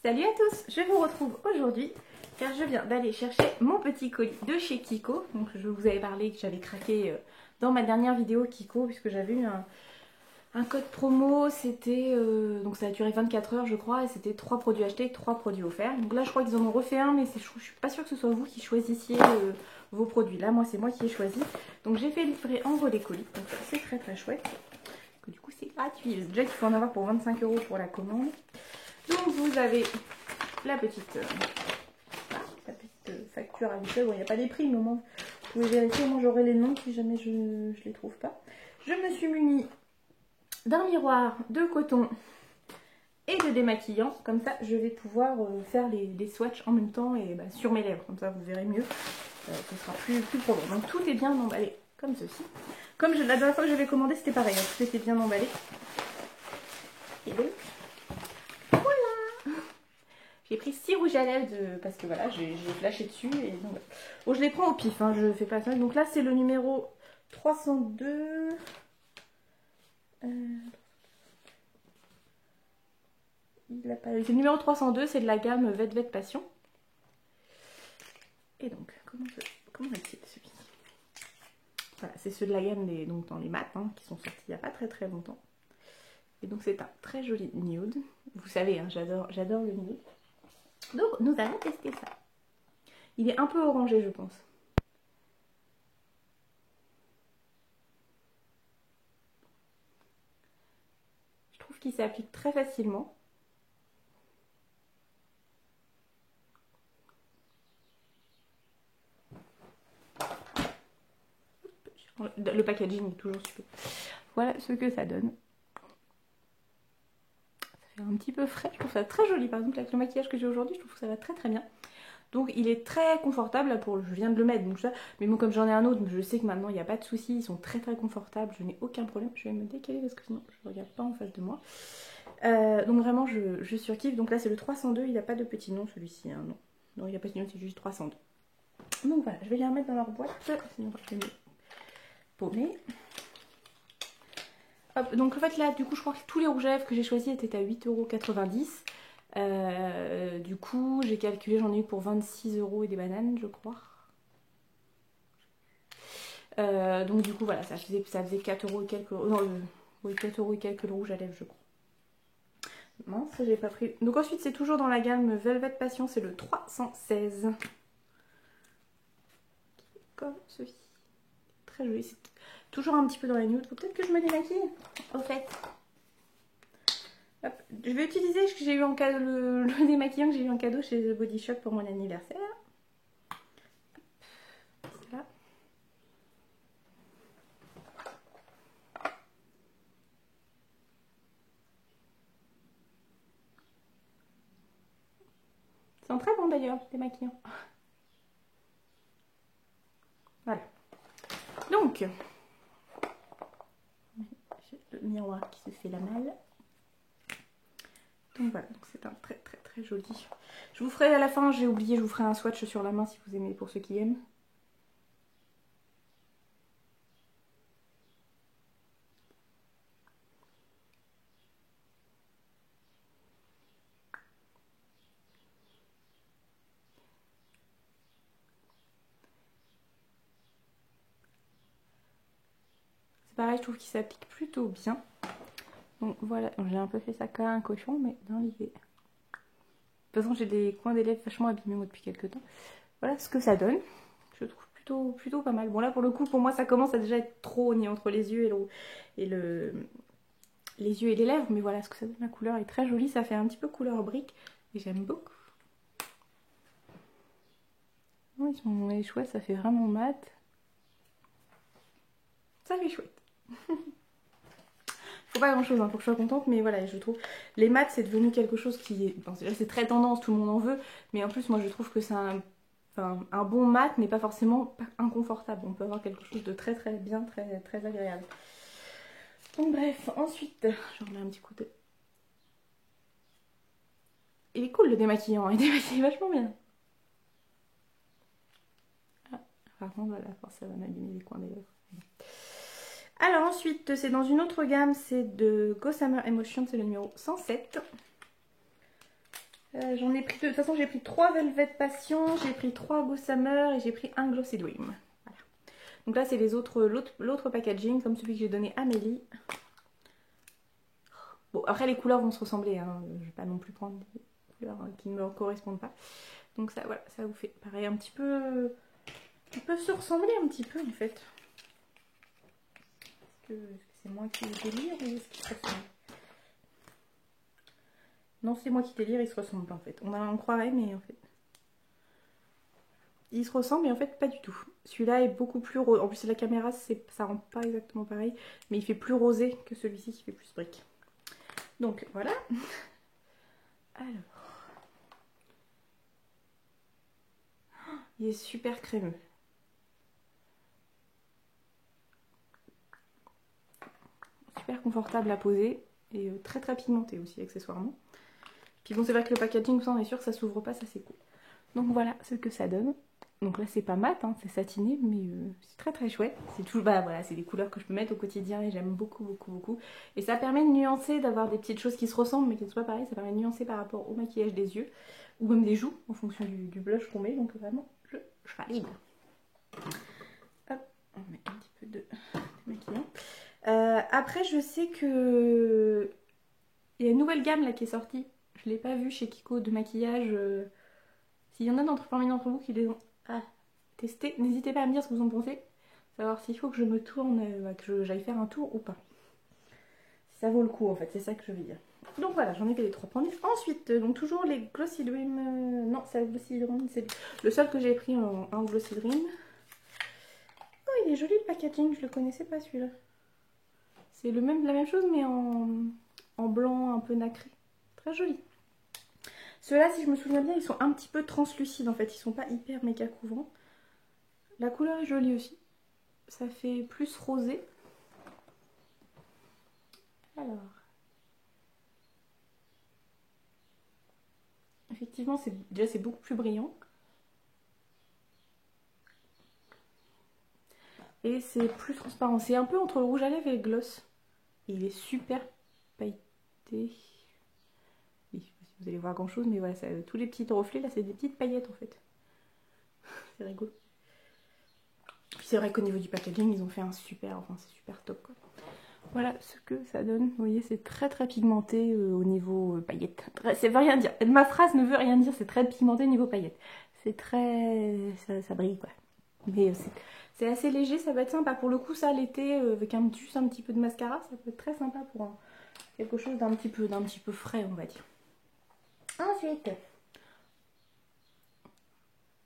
Salut à tous, je vous retrouve aujourd'hui car je viens d'aller chercher mon petit colis de chez Kiko. Donc je vous avais parlé que j'avais craqué dans ma dernière vidéo Kiko puisque j'avais eu un code promo, c'était donc ça a duré 24 heures je crois et c'était 3 produits achetés, 3 produits offerts. Donc là je crois qu'ils en ont refait un mais je suis pas sûre que ce soit vous qui choisissiez vos produits. Là moi c'est moi qui ai choisi. Donc j'ai fait livrer en relais colis, donc c'est très chouette. Que du coup c'est gratuit. Déjà qu'il faut en avoir pour 25 € pour la commande. Donc vous avez la petite facture habituelle. Bon, il n'y a pas des prix, mais au moins vous pouvez vérifier. Moi j'aurai les noms si jamais je ne les trouve pas. Je me suis munie d'un miroir de coton et de démaquillant. Comme ça je vais pouvoir faire des swatchs en même temps et sur mes lèvres. Comme ça vous verrez mieux. Ce sera plus probant. Donc tout est bien emballé comme ceci. Comme la dernière fois que j'avais commandé c'était pareil. Tout était bien emballé. Et donc j'ai pris 6 rouges à lèvres parce que voilà, j'ai flashé dessus. Et donc, voilà. Bon, je les prends au pif, hein, je fais pas ça. Donc là, c'est le numéro 302. C'est le numéro 302, c'est de la gamme Velvet Passion. Et donc, comment est-il celui-ci? Voilà, c'est ceux de la gamme donc dans les mat hein, qui sont sortis il n'y a pas très longtemps. Et donc, c'est un très joli nude. Vous savez, hein, j'adore le nude. Donc nous allons tester ça. Il est un peu orangé je pense. Je trouve qu'il s'applique très facilement. Le packaging est toujours super. Voilà ce que ça donne. Ça fait un petit peu frais, je trouve ça très joli. Par exemple avec le maquillage que j'ai aujourd'hui, je trouve que ça va très bien. Donc il est très confortable, là je viens de le mettre, donc ça, mais bon comme j'en ai un autre, je sais que maintenant il n'y a pas de souci, ils sont très confortables, je n'ai aucun problème. Je vais me décaler parce que sinon je ne regarde pas en face de moi. Donc vraiment je surkiffe, donc là c'est le 302, il n'a pas de petit nom celui-ci, hein, non. Non il n'y a pas de nom, c'est juste 302. Donc voilà, je vais les remettre dans leur boîte, sinon je vais me paumer. Hop, donc en fait là du coup je crois que tous les rouges à lèvres que j'ai choisis étaient à 8,90 €. Du coup j'ai calculé, j'en ai eu pour 26 € et des bananes je crois. Donc du coup voilà, ça faisait 4 € et quelques. Non, oui 4 € et quelques le rouge à lèvres je crois. Mince, j'ai pas pris. Donc ensuite c'est toujours dans la gamme Velvet Passion, c'est le 316. Comme ceci. Très joli, c'est toujours un petit peu dans les nudes. Faut peut-être que je me démaquille au fait. Hop. Je vais utiliser ce que j'ai eu en cadeau, le démaquillant que j'ai eu en cadeau chez The Body Shop pour mon anniversaire. Voilà. Ils sont très bons d'ailleurs, les démaquillants. Voilà. Donc, j'ai le miroir qui se fait la malle. Donc voilà, c'est un très joli. Je vous ferai à la fin, j'ai oublié, je vous ferai un swatch sur la main si vous aimez, pour ceux qui aiment. C'est pareil, je trouve qu'il s'applique plutôt bien. Donc voilà, j'ai un peu fait ça comme un cochon, mais dans l'idée. De toute façon, j'ai des coins des lèvres vachement abîmés moi depuis quelques temps. Voilà ce que ça donne. Je trouve plutôt pas mal. Bon là, pour le coup, pour moi, ça commence à déjà être trop ni entre les yeux et les yeux et les lèvres. Mais voilà ce que ça donne. La couleur est très jolie. Ça fait un petit peu couleur brique. Et j'aime beaucoup. Oh, ils sont chouettes, ça fait vraiment mat. Ça fait chouette. Faut pas grand chose hein, pour que je sois contente, mais voilà, je trouve les mats c'est devenu quelque chose qui est. Bon, déjà c'est très tendance, tout le monde en veut, mais en plus moi je trouve que c'est un bon mat n'est pas forcément inconfortable. On peut avoir quelque chose de très bien, très agréable. Donc bref, ensuite, je remets un petit coup de. Il est cool le démaquillant, il démaquille vachement bien. Ah, par contre, voilà, ça va m'abîmer les coins des lèvres. Alors ensuite, c'est dans une autre gamme, c'est de Gossamer Emotion, c'est le numéro 107. J'en ai pris deux. De toute façon, j'ai pris 3 Velvet Passion, j'ai pris 3 Gossamer et j'ai pris un Glossy Dream. Voilà. Donc là, c'est les autres, l'autre packaging, comme celui que j'ai donné à Amélie. Bon, après, les couleurs vont se ressembler. Hein. Je vais pas non plus prendre des couleurs qui ne me correspondent pas. Donc ça, voilà, ça vous fait pareil un petit peu... Ils peuvent se ressembler un petit peu, en fait. Est-ce que c'est moi qui délire ou est-ce qu'ils se ressemblent? Non, c'est moi qui délire, ils se ressemblent pas, en fait. On croirait, mais en fait... Ils se ressemblent, mais en fait, pas du tout. Celui-là est beaucoup plus rose. En plus, la caméra, ça rend pas exactement pareil. Mais il fait plus rosé que celui-ci qui fait plus brique. Donc, voilà. Alors... Il est super crémeux. Super confortable à poser. Et très très pigmenté aussi, accessoirement. Puis bon, c'est vrai que le packaging, ça, on est sûr que ça s'ouvre pas, ça c'est cool. Donc voilà ce que ça donne. Donc là, c'est pas mat, hein, c'est satiné, mais c'est très très chouette. C'est tout, bah voilà, c'est des couleurs que je peux mettre au quotidien et j'aime beaucoup, beaucoup, beaucoup. Et ça permet de nuancer, d'avoir des petites choses qui se ressemblent, mais qui ne soient pas pareilles. Ça permet de nuancer par rapport au maquillage des yeux, ou même des joues, en fonction du blush qu'on met. Donc vraiment, je valide. Hop, on met un petit peu de maquillant. Après, je sais que il y a une nouvelle gamme là qui est sortie. Je l'ai pas vue chez Kiko de maquillage. S'il y en a parmi d'entre vous qui les ont testés, n'hésitez pas à me dire ce que vous en pensez. Savoir s'il faut que je me tourne, que j'aille faire un tour ou pas. Si ça vaut le coup en fait, c'est ça que je veux dire. Donc voilà, j'en ai fait les 3 premiers. Ensuite, donc toujours les Glossy Dream. Non, c'est Glossy Dream, c'est le seul que j'ai pris en Glossy Dream. Oh, il est joli le packaging, je le connaissais pas celui-là. C'est la même chose mais en blanc un peu nacré. Très joli. Ceux-là, si je me souviens bien, ils sont un petit peu translucides en fait. Ils sont pas hyper méga couvrants. La couleur est jolie aussi. Ça fait plus rosé. Alors. Effectivement, déjà c'est beaucoup plus brillant. Et c'est plus transparent. C'est un peu entre le rouge à lèvres et le gloss. Et il est super pailleté. Oui, je sais pas si vous allez voir grand chose, mais voilà, tous les petits reflets là, c'est des petites paillettes en fait. C'est rigolo. Puis c'est vrai qu'au niveau du packaging, ils ont fait un super, enfin c'est super top quoi. Voilà ce que ça donne. Vous voyez, c'est très très pigmenté au niveau paillettes. Ça veut rien dire. Ma phrase ne veut rien dire, c'est très pigmenté au niveau paillettes. C'est très... Ça brille quoi. Mais c'est assez léger, ça va être sympa. Pour le coup, ça l'été, avec juste un petit peu de mascara, ça peut être très sympa pour quelque chose d'un petit peu frais, on va dire. Ensuite...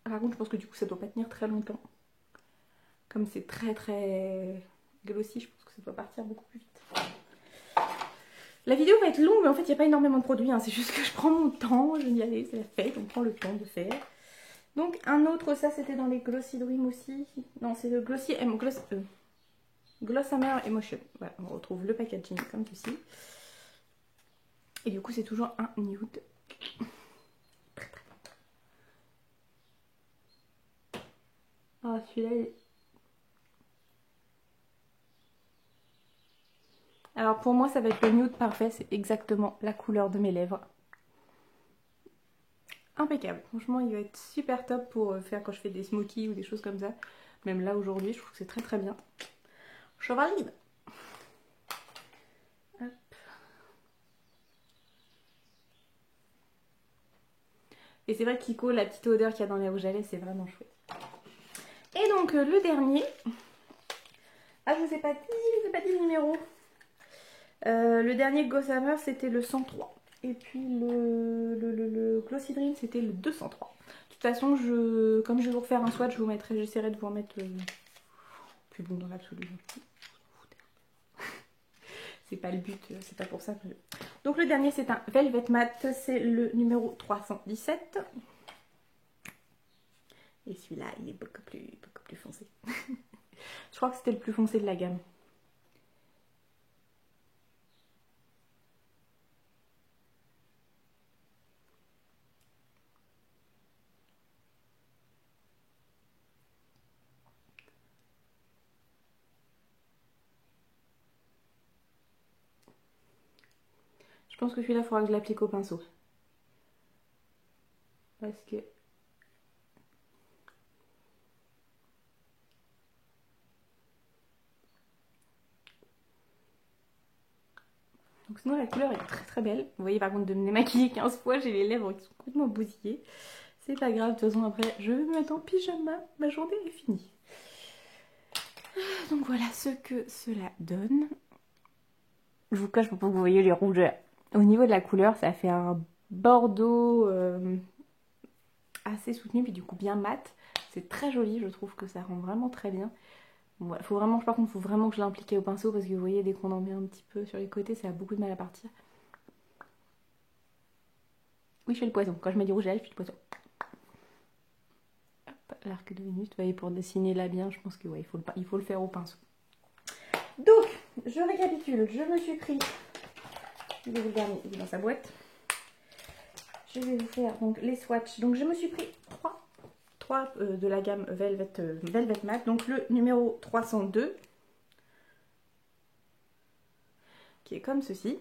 Par contre, je pense que du coup, ça doit pas tenir très longtemps. Comme c'est très très glossy, je pense que ça doit partir beaucoup plus vite. La vidéo va être longue, mais en fait, il n'y a pas énormément de produits. Hein. C'est juste que je prends mon temps, je dis allez, c'est la fête, on prend le temps de faire. Donc, un autre, ça c'était dans les Glossy Dream aussi. Non, c'est le Glossy M, Glossamer Emotion. Voilà, on retrouve le packaging comme ceci. Et du coup, c'est toujours un nude. Ah, celui-là, alors pour moi, ça va être le nude parfait. C'est exactement la couleur de mes lèvres. Impeccable. Franchement, il va être super top pour faire quand je fais des smokies ou des choses comme ça. Même là, aujourd'hui, je trouve que c'est très très bien. Je valide. Hop. Et c'est vrai que Kiko, la petite odeur qu'il y a dans les rouges à lèvres, c'est vraiment chouette. Et donc, le dernier... Ah, je vous ai pas dit le numéro. Le dernier Gossamer, c'était le 103. Et puis le Glossy Dream, c'était le 203. De toute façon, comme je vais vous refaire un swatch, j'essaierai de vous en mettre plus bon dans l'absolu. C'est pas le but, c'est pas pour ça que Donc le dernier, c'est un Velvet Matte, c'est le numéro 317. Et celui-là, il est beaucoup plus foncé. Je crois que c'était le plus foncé de la gamme. Je pense que celui-là, il faudra que je l'applique au pinceau. parce que donc sinon la couleur est très très belle. Vous voyez par contre de me démaquiller 15 fois, j'ai les lèvres qui sont complètement bousillées. C'est pas grave, de toute façon après je vais me mettre en pyjama, ma journée est finie. Donc voilà ce que cela donne. Je vous cache pas que vous voyez les rougeurs. Au niveau de la couleur, ça fait un bordeaux assez soutenu, puis du coup bien mat. C'est très joli, je trouve que ça rend vraiment très bien. Bon, ouais, faut vraiment, par contre, faut vraiment que je l'implique au pinceau parce que vous voyez, dès qu'on en met un petit peu sur les côtés, ça a beaucoup de mal à partir. Oui, je fais le poisson. Quand je mets du rouge à lèvres, je fais le poisson. L'arc de Vénus, vous voyez, pour dessiner là bien, je pense que ouais, il faut le faire au pinceau. Donc, je récapitule. Je me suis pris, je vais vous le garder dans sa boîte. Je vais vous faire donc les swatchs. Donc, je me suis pris 3 de la gamme Velvet Matte. Donc, le numéro 302, qui est comme ceci.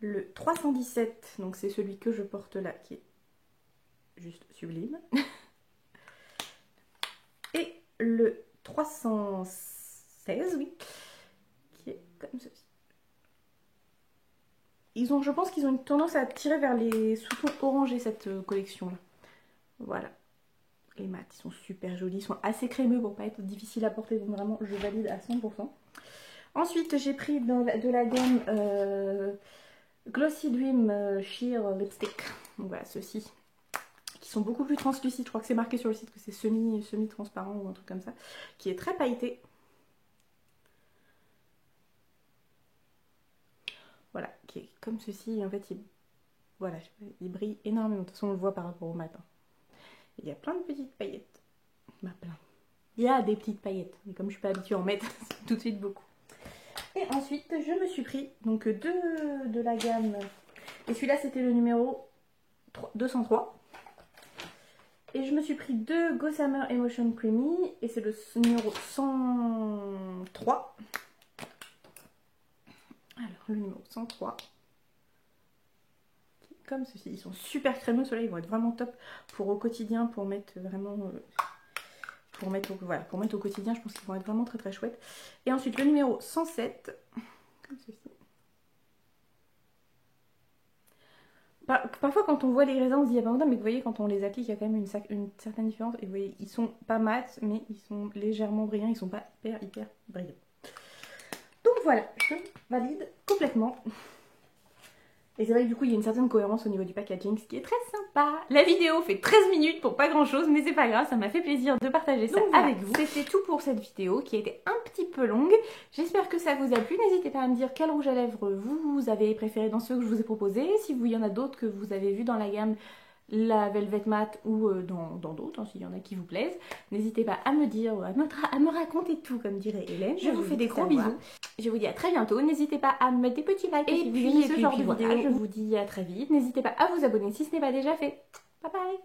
Le 317, donc c'est celui que je porte là, qui est juste sublime. Et le 316, oui, qui est comme ceci. Je pense qu'ils ont une tendance à tirer vers les sous-tons orangés, cette collection-là. Voilà. Les mats, ils sont super jolis, ils sont assez crémeux pour pas être difficiles à porter, donc vraiment, je valide à 100%. Ensuite, j'ai pris de la gamme Glossy Dream Sheer Lipstick. Donc voilà, ceux-ci, qui sont beaucoup plus translucides. Je crois que c'est marqué sur le site que c'est semi-transparent ou un truc comme ça, qui est très pailleté. Voilà, qui est comme ceci. En fait, voilà, il brille énormément. De toute façon, on le voit par rapport au matin. Il y a plein de petites paillettes. Bah, plein. Il y a des petites paillettes. Mais comme je suis pas habituée à en mettre, c'est tout de suite beaucoup. Et ensuite, je me suis pris donc deux de la gamme. Et celui-là, c'était le numéro 203. Et je me suis pris 2 Gossamer Emotion Creamy. Et c'est le numéro 103. Alors, le numéro 103. Comme ceci. Ils sont super crémeux. Ceux-là, ils vont être vraiment top pour au quotidien, pour mettre vraiment... Pour mettre au quotidien, je pense qu'ils vont être vraiment très très chouettes. Et ensuite, le numéro 107. Comme ceci. Parfois, quand on voit les raisins, on se dit, ah ben, mais vous voyez, quand on les applique, il y a quand même une certaine différence. Et vous voyez, ils sont pas mat, mais ils sont légèrement brillants. Ils sont pas hyper brillants. Donc voilà, je valide complètement. Et c'est vrai que du coup, il y a une certaine cohérence au niveau du packaging, ce qui est très sympa. La vidéo fait 13 minutes pour pas grand chose, mais c'est pas grave, ça m'a fait plaisir de partager ça avec vous. C'était tout pour cette vidéo qui a été un petit peu longue. J'espère que ça vous a plu. N'hésitez pas à me dire quel rouge à lèvres vous avez préféré dans ceux que je vous ai proposés. Si il y en a d'autres que vous avez vus dans la gamme la Velvet Matte ou dans d'autres, hein, s'il y en a qui vous plaisent. N'hésitez pas à me dire, à me raconter tout, comme dirait Hélène. Je vous fais des gros bisous. Je vous dis à très bientôt. N'hésitez pas à me mettre des petits likes si vous aimez ce genre de vidéo. Je vous dis à très vite. N'hésitez pas à vous abonner si ce n'est pas déjà fait. Bye bye.